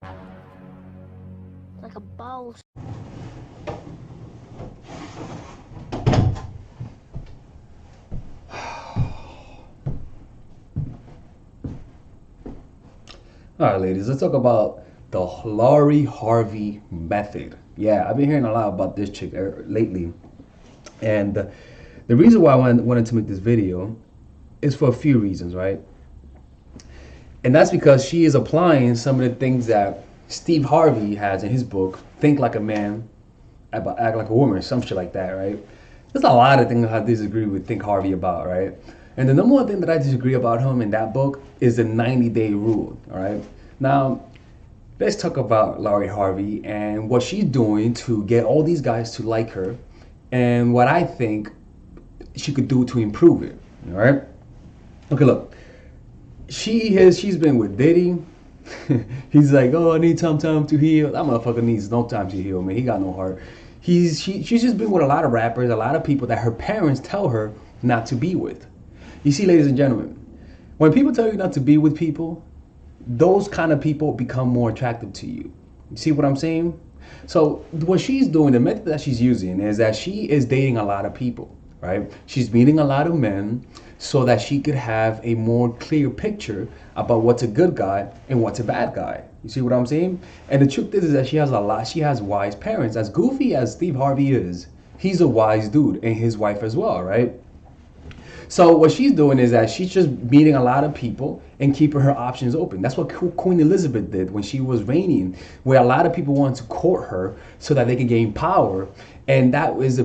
Like a bowl. All right, ladies, let's talk about the Lori Harvey Method. Yeah, I've been hearing a lot about this chick lately. And the reason why I wanted to make this video is for a few reasons, right? And that's because she is applying some of the things that Steve Harvey has in his book, Think Like a Man, Act Like a Woman, or some shit like that, right? There's a lot of things I disagree with Think Harvey about, right? And the number one thing that I disagree about him in that book is the 90-day rule, all right? Now, let's talk about Lori Harvey and what she's doing to get all these guys to like her and what I think she could do to improve it, all right? Okay, look, she's been with Diddy. He's like, oh, I need some time to heal. That motherfucker needs no time to heal, man. He got no heart. She's just been with a lot of rappers, a lot of people that her parents tell her not to be with. You see, ladies and gentlemen, when people tell you not to be with people, those kind of people become more attractive to you. You see what I'm saying? So what she's doing, the method that she's using is that she is dating a lot of people, right? She's meeting a lot of men so that she could have a more clear picture about what's a good guy and what's a bad guy. You see what I'm saying? And the truth is that she has wise parents. As goofy as Steve Harvey is, he's a wise dude, and his wife as well, right? So what she's doing is that she's just meeting a lot of people and keeping her options open. That's what Queen Elizabeth did when she was reigning, where a lot of people wanted to court her so that they can gain power, and that is the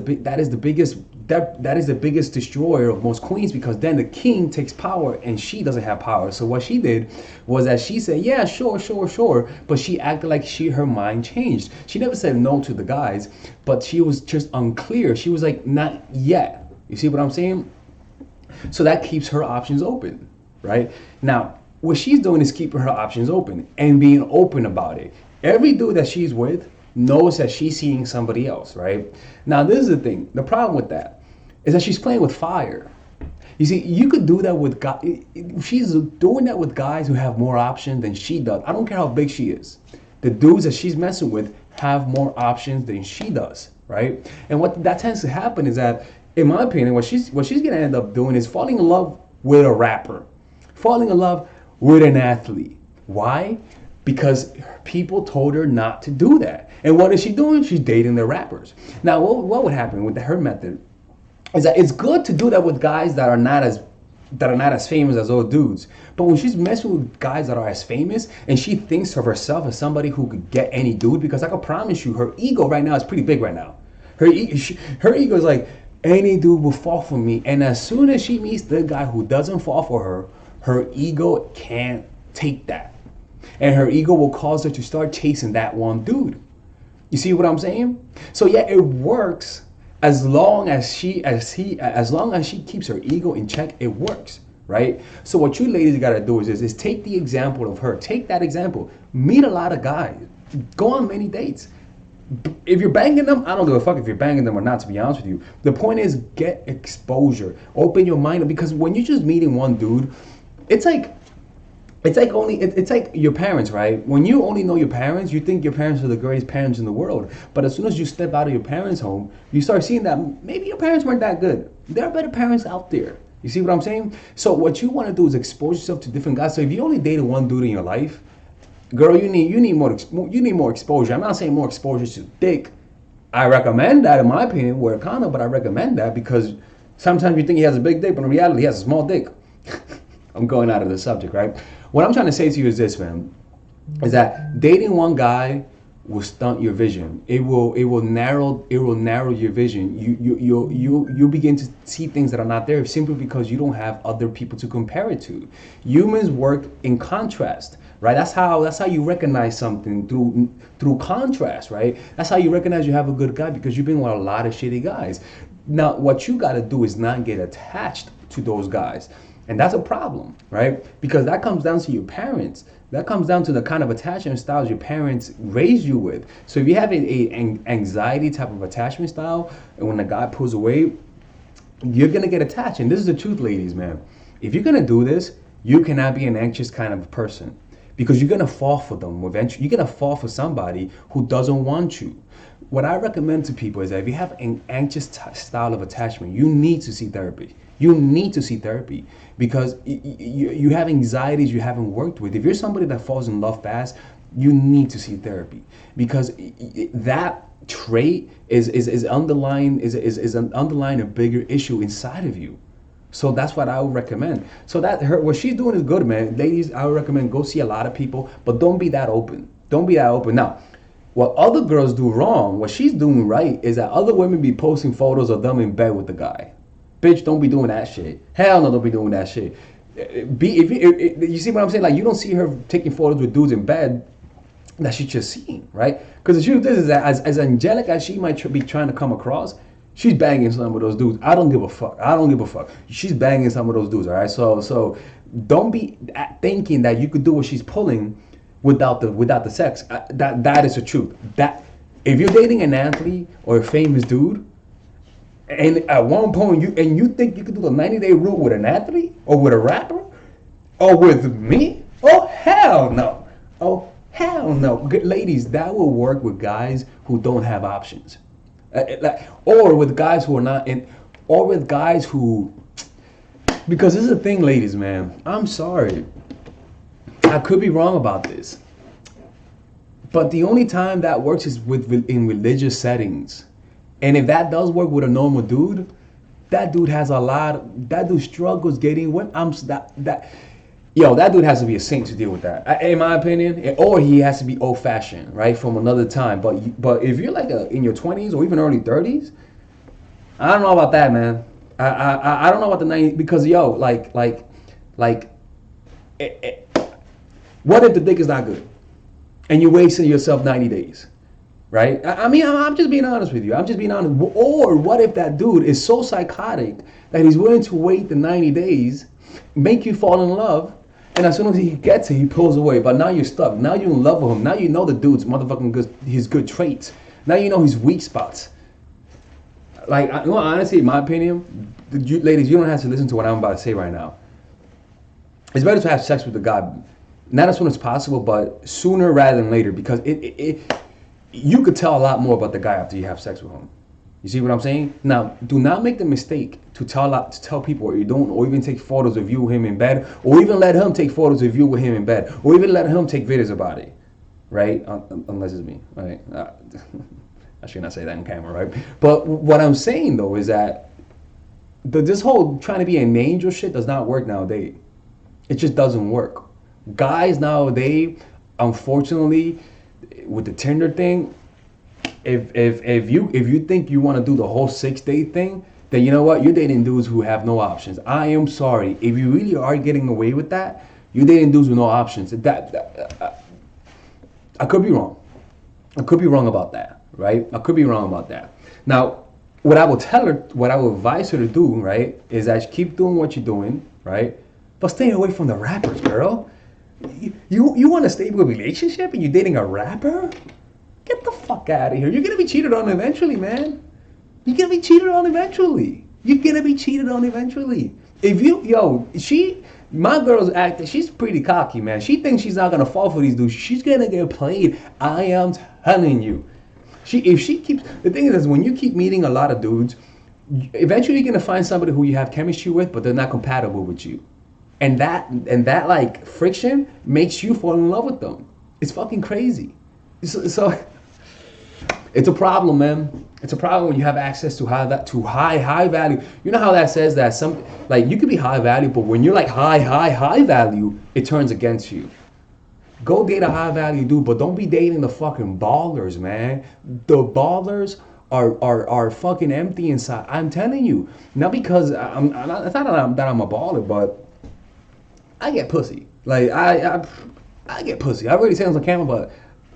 biggest destroyer of most queens, because then the king takes power and she doesn't have power. So what she did was that she said, yeah, sure, sure, sure, but she acted like her mind changed. She never said no to the guys, but she was just unclear. She was like, not yet. You see what I'm saying? So that keeps her options open, right? Now, what she's doing is keeping her options open and being open about it. Every dude that she's with knows that she's seeing somebody else, right? Now, this is the thing. The problem with that is that she's playing with fire. You see, you could do that with guys. She's doing that with guys who have more options than she does. I don't care how big she is. The dudes that she's messing with have more options than she does, right? And what that tends to happen is that, in my opinion, what she's gonna end up doing is falling in love with a rapper, falling in love with an athlete. Why? Because people told her not to do that. And what is she doing? She's dating the rappers. Now, what would happen with her method is that it's good to do that with guys that are not as famous as those dudes. But when she's messing with guys that are as famous, and she thinks of herself as somebody who could get any dude, because I can promise you, her ego right now is pretty big right now. Her ego is like, any dude will fall for me. And as soon as she meets the guy who doesn't fall for her, her ego can't take that. And her ego will cause her to start chasing that one dude. You see what I'm saying? So yeah, it works as long as as long as she keeps her ego in check, it works, right? So what you ladies gotta do is take the example of her. Take that example. Meet a lot of guys. Go on many dates. If you're banging them, I don't give a fuck if you're banging them or not, to be honest with you. The point is, get exposure. Open your mind, because when you're just meeting one dude, it's like it's like your parents, right? When you only know your parents, you think your parents are the greatest parents in the world. But as soon as you step out of your parents' home, you start seeing that maybe your parents weren't that good. There are better parents out there. You see what I'm saying? So what you want to do is expose yourself to different guys. So if you only dated one dude in your life, girl, you need more exposure. I'm not saying more exposure to dick. I recommend that, in my opinion, wear a condom, but I recommend that because sometimes you think he has a big dick, but in reality he has a small dick. I'm going out of the subject, right? What I'm trying to say to you is this, man, is that dating one guy will stunt your vision. It will narrow your vision. You begin to see things that are not there simply because you don't have other people to compare it to. Humans work in contrast, right? That's how you recognize something, through contrast, right? That's how you recognize you have a good guy, because you've been with a lot of shitty guys. Now, what you got to do is not get attached to those guys. And that's a problem, right? Because that comes down to your parents. That comes down to the kind of attachment styles your parents raised you with. So if you have an anxiety type of attachment style, and when the guy pulls away, you're gonna get attached. And this is the truth, ladies, man. If you're gonna do this, you cannot be an anxious kind of person. because you're gonna fall for them eventually. You're gonna fall for somebody who doesn't want you. What I recommend to people is that if you have an anxious style of attachment, you need to see therapy. You need to see therapy because you have anxieties you haven't worked with. If you're somebody that falls in love fast, you need to see therapy because that trait is underlying a bigger issue inside of you. So that's what I would recommend. So that what she's doing is good, man. Ladies, I would recommend go see a lot of people, but don't be that open. Don't be that open. Now, what other girls do wrong, what she's doing right, is that other women be posting photos of them in bed with the guy. Bitch, don't be doing that shit. Hell no, don't be doing that shit. You see what I'm saying? Like, you don't see her taking photos with dudes in bed that she's just seeing, right? Because the truth is that as angelic as she might be trying to come across, she's banging some of those dudes. I don't give a fuck. I don't give a fuck. She's banging some of those dudes, all right? So don't be thinking that you could do what she's pulling without the sex. That is the truth. That if you're dating an athlete or a famous dude, and at one point you think you could do the 90-day rule with an athlete or with a rapper or with me? Oh hell no! Oh hell no! Ladies, that will work with guys who don't have options, or with guys who are not in, or with guys who. Because this is the thing, ladies, man. I'm sorry. I could be wrong about this, but the only time that works is in religious settings. And if that does work with a normal dude, that dude struggles getting women. That dude has to be a saint to deal with that, in my opinion. Or he has to be old-fashioned, right, from another time. But if you're like in your 20s or even early 30s, I don't know about that, man. I don't know about the 90s because what if the dick is not good, and you're wasting yourself 90 days? Right? I mean, I'm just being honest with you. I'm just being honest. Or what if that dude is so psychotic that he's willing to wait the 90 days, make you fall in love, and as soon as he gets it, he pulls away. But now you're stuck. Now you're in love with him. Now you know the dude's motherfucking good, his good traits. Now you know his weak spots. Like, honestly, in my opinion, ladies, you don't have to listen to what I'm about to say right now. It's better to have sex with the guy, not as soon as possible, but sooner rather than later, because you could tell a lot more about the guy after you have sex with him. You see what I'm saying? Now, do not make the mistake to tell people what you're doing, or even take photos of you with him in bed, or even let him take photos of you with him in bed, or even let him take videos about it, right? Unless it's me, right? I should not say that on camera, right? But what I'm saying though is that this whole trying to be an angel shit does not work nowadays. It just doesn't work. Guys nowadays, unfortunately, with the Tinder thing, if you think you want to do the whole 6-day thing, then you know what? You're dating dudes who have no options. I am sorry. If you really are getting away with that, you're dating dudes with no options. I could be wrong. I could be wrong about that, right? I could be wrong about that. Now, what I will tell her, what I will advise her to do, right, is that keep doing what you're doing, right? But stay away from the rappers, girl. You want a stable relationship and you're dating a rapper? Get the fuck out of here. You're gonna be cheated on eventually, man. You're gonna be cheated on eventually. You're gonna be cheated on eventually. My girl's acting, she's pretty cocky, man. She thinks she's not gonna fall for these dudes. She's gonna get played. I am telling you. The thing is, when you keep meeting a lot of dudes, eventually you're gonna find somebody who you have chemistry with, but they're not compatible with you. And that like friction makes you fall in love with them. It's fucking crazy. So it's a problem, man. It's a problem when you have access to high value. You know how that says that you could be high value, but when you're like high value, it turns against you. Go date a high value dude, but don't be dating the fucking ballers, man. The ballers are fucking empty inside. I'm telling you. Not because it's not that I'm a baller, but I get pussy. Like I get pussy. I already said on camera, but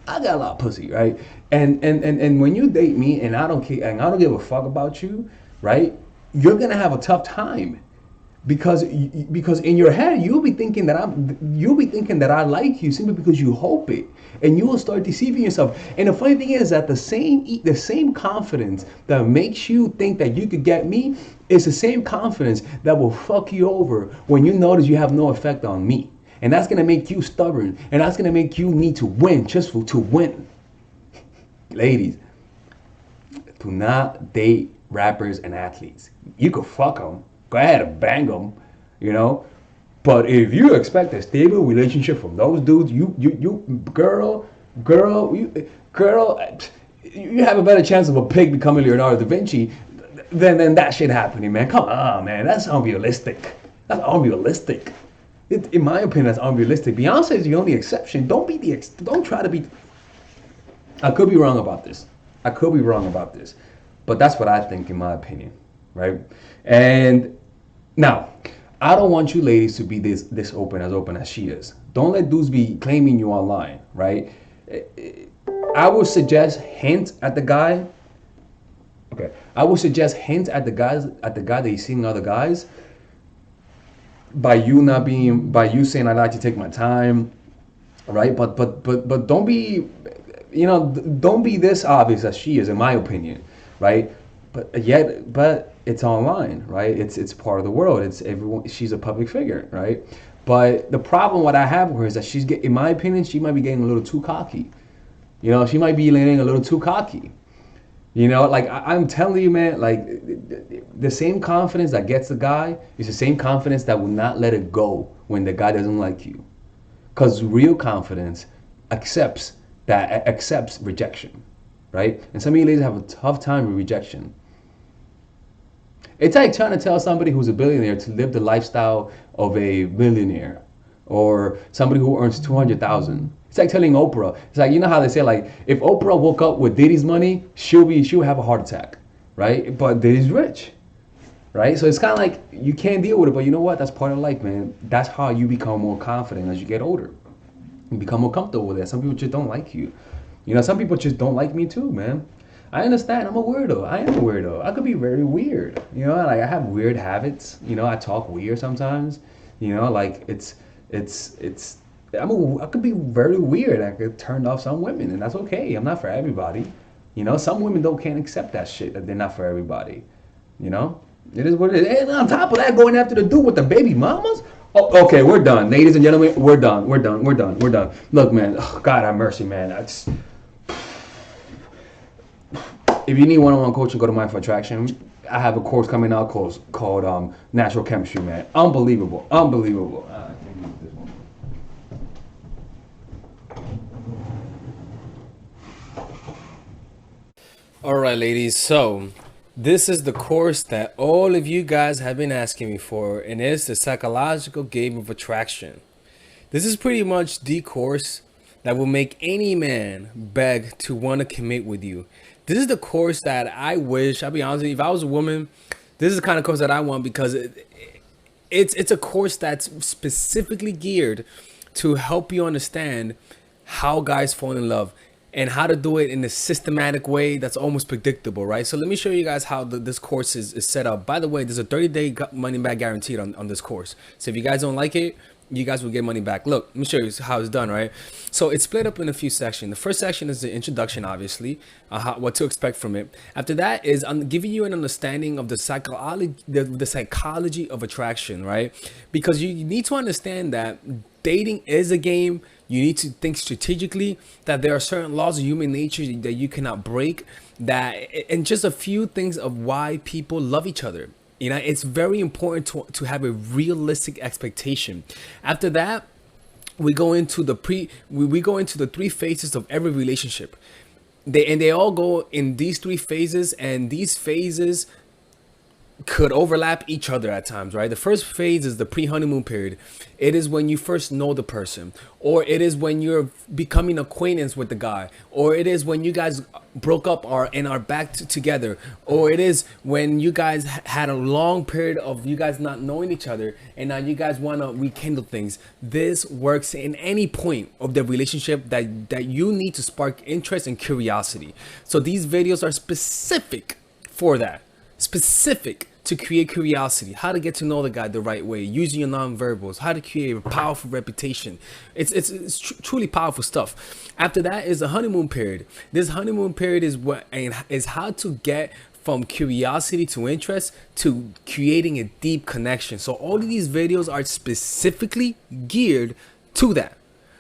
I got a lot of pussy, right? And when you date me and I don't care and I don't give a fuck about you, right? You're gonna have a tough time because in your head you'll be thinking that I like you simply because you hope it, and you will start deceiving yourself. And the funny thing is that the same confidence that makes you think that you could get me is the same confidence that will fuck you over when you notice you have no effect on me. and that's gonna make you stubborn, and that's gonna make you need to win just to win. Ladies, do not date rappers and athletes. You could fuck them, go ahead and bang them, you know. But if you expect a stable relationship from those dudes, girl, you have a better chance of a pig becoming Leonardo da Vinci than that shit happening, man. Come on, man. That's unrealistic. That's unrealistic. In my opinion, that's unrealistic. Beyonce is the only exception. Don't try to be. I could be wrong about this. But that's what I think, in my opinion, right? And now, I don't want you ladies to be this open as she is. Don't let dudes be claiming you online, right? I would suggest hint at the guy. Okay, I would suggest hint at the guy that he's seeing other guys by you saying I like to take my time, right? But don't be, don't be this obvious as she is, in my opinion, right? But it's online, right? It's part of the world. It's everyone. She's a public figure, right? But the problem what I have with her is that in my opinion, she might be getting a little too cocky. She might be getting a little too cocky. Like I'm telling you, man, like the same confidence that gets the guy is the same confidence that will not let it go when the guy doesn't like you. Because real confidence accepts rejection, right? And some of you ladies have a tough time with rejection. It's like trying to tell somebody who's a billionaire to live the lifestyle of a millionaire, or somebody who earns 200,000. It's like telling Oprah. It's like, how they say, like, if Oprah woke up with Diddy's money, she'll have a heart attack, right? But Diddy's rich, right? So it's kind of like you can't deal with it, but you know what? That's part of life, man. That's how you become more confident as you get older. You become more comfortable with it. Some people just don't like you. Some people just don't like me too, man. I understand. I'm a weirdo. I am a weirdo. I could be very weird. Like I have weird habits. I talk weird sometimes. Like I could be very weird. I could turn off some women, and that's okay. I'm not for everybody. Some women can't accept that shit, that they're not for everybody. It is what it is. And on top of that, going after the dude with the baby mamas. Oh, okay, we're done, ladies and gentlemen. We're done. Look, man. Oh, God have mercy, man. If you need one-on-one coaching, go to Mind for Attraction. I have a course coming out called Natural Chemistry, man. Unbelievable. All right, ladies. So this is the course that all of you guys have been asking me for, and it's the Psychological Game of Attraction. This is pretty much the course that will make any man beg to want to commit with you. This is the course that I wish, I'll be honest with you, if I was a woman, this is the kind of course that I want, because it's a course that's specifically geared to help you understand how guys fall in love and how to do it in a systematic way that's almost predictable, right? So let me show you guys how this course is set up. By the way, there's a 30-day money back guaranteed on this course. So if you guys don't like it, you guys will get money back. Look, let me show you how it's done, right? So it's split up in a few sections. The first section is the introduction, obviously, what to expect from it. After that is giving you an understanding of the psychology of attraction, right? Because you need to understand that dating is a game. You need to think strategically, that there are certain laws of human nature that you cannot break, and just a few things of why people love each other. It's very important to have a realistic expectation. After that, we go into the three phases of every relationship. They all go in these three phases, and these phases could overlap each other at times, right? The first phase is the pre-honeymoon period. It is when you first know the person, or it is when you're becoming acquaintance with the guy, or it is when you guys broke up and are back together, or it is when you guys had a long period of you guys not knowing each other, and now you guys want to rekindle things. This works in any point of the relationship that you need to spark interest and curiosity. So these videos are specific for that. Specific to create curiosity, how to get to know the guy the right way, using your non-verbals, how to create a powerful reputation. It's truly powerful stuff. After that is the honeymoon period. This honeymoon period is how to get from curiosity to interest to creating a deep connection. So all of these videos are specifically geared to that.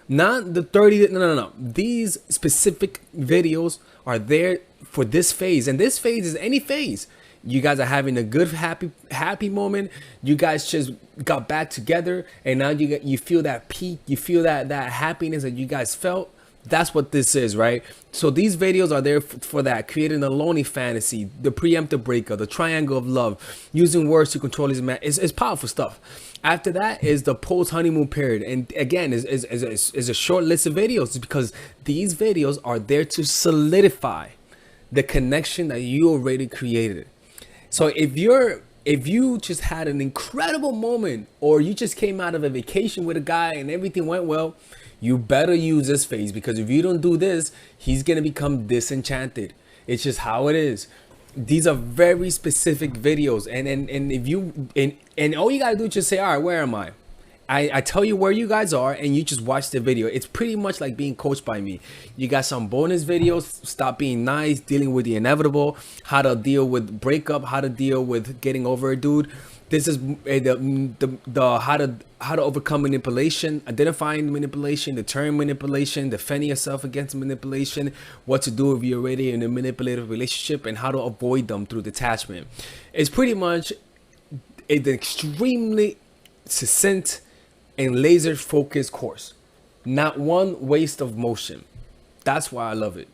Not the 30, no. These specific videos are there for this phase. And this phase is any phase. You guys are having a good, happy moment. You guys just got back together, and now you feel that peak. You feel that happiness that you guys felt. That's what this is, right? So these videos are there for that, creating a lonely fantasy, the preemptive breakup, the triangle of love, using words to control his man. It's powerful stuff. After that is the post honeymoon period, and again is a short list of videos because these videos are there to solidify the connection that you already created. So if you just had an incredible moment, or you just came out of a vacation with a guy and everything went well, you better use this phase, because if you don't do this, he's gonna become disenchanted. It's just how it is. These are very specific videos, and if you and all you gotta do is just say, all right, where am I? I tell you where you guys are, and you just watch the video. It's pretty much like being coached by me. You got some bonus videos: stop being nice, dealing with the inevitable, how to deal with breakup, how to deal with getting over a dude. This is the how to overcome manipulation, identifying manipulation, deterring manipulation, defending yourself against manipulation, what to do if you're already in a manipulative relationship, and how to avoid them through detachment. It's pretty much an extremely succinct and laser focused course. Not one waste of motion. That's why I love it.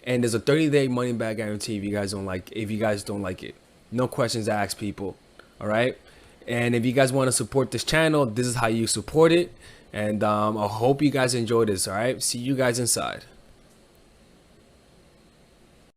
And there's a 30-day money back guarantee if you guys don't like it. No questions asked, people. All right. And if you guys want to support this channel, this is how you support it. And I hope you guys enjoy this. All right. See you guys inside.